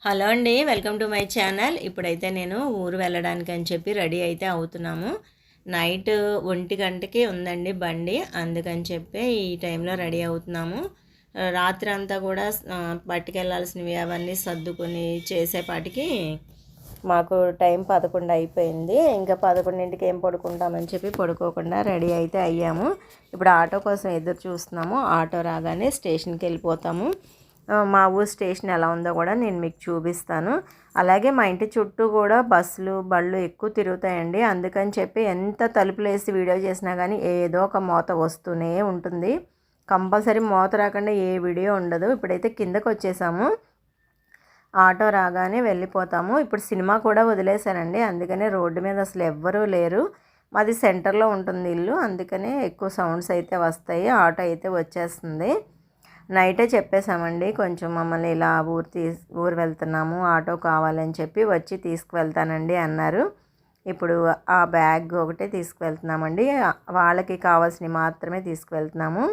Hello అండి, welcome to my channel. ఇప్పుడైతే నేను ఊరు వెళ్ళడానికి అని చెప్పి రెడీ అయితే అవుతున్నాము. నైట్ 1 గంటకి ఉందండి బండి, అందుకని చెప్పి ఈ టైంలో రెడీ అవుతున్నాము. రాత్రి అంతా కూడా పట్టుకెళ్ళాల్సినవి అవన్నీ సర్దుకొని చేసేపాటికి మాకు టైం 11 అయిపోయింది. ఇంకా 11ంటికి ఏం పడుకుంటామని చెప్పి పడుకోకుండా రెడీ అయితే అయ్యాము. ఇప్పుడు ఆటో కోసం ఎదురు చూస్తున్నాము. ఆటో రాగానే స్టేషన్కి వెళ్ళిపోతాము. మా ఊరు స్టేషన్ ఎలా ఉందో కూడా నేను మీకు చూపిస్తాను. అలాగే మా ఇంటి చుట్టూ కూడా బస్సులు బళ్ళు ఎక్కువ తిరుగుతాయండి. అందుకని చెప్పి ఎంత తలుపులు వేసి వీడియో చేసినా కానీ ఏదో ఒక మోత వస్తూనే ఉంటుంది. కంపల్సరీ మోత రాకుండా ఏ వీడియో ఉండదు. ఇప్పుడైతే కిందకు వచ్చేసాము. ఆటో రాగానే వెళ్ళిపోతాము. ఇప్పుడు సినిమా కూడా వదిలేశానండి, అందుకనే రోడ్డు మీద అసలు ఎవ్వరూ లేరు. మాది సెంటర్లో ఉంటుంది ఇల్లు, అందుకనే ఎక్కువ సౌండ్స్ అయితే వస్తాయి. ఆటో అయితే వచ్చేస్తుంది. నైటే చెప్పేశామండి, కొంచెం మమ్మల్ని ఇలా ఊరు వెళ్తున్నాము, ఆటో కావాలని చెప్పి వచ్చి తీసుకువెళ్తానండి అన్నారు. ఇప్పుడు ఆ బ్యాగ్ ఒకటే తీసుకువెళ్తున్నామండి. వాళ్ళకి కావాల్సినవి మాత్రమే తీసుకువెళ్తున్నాము.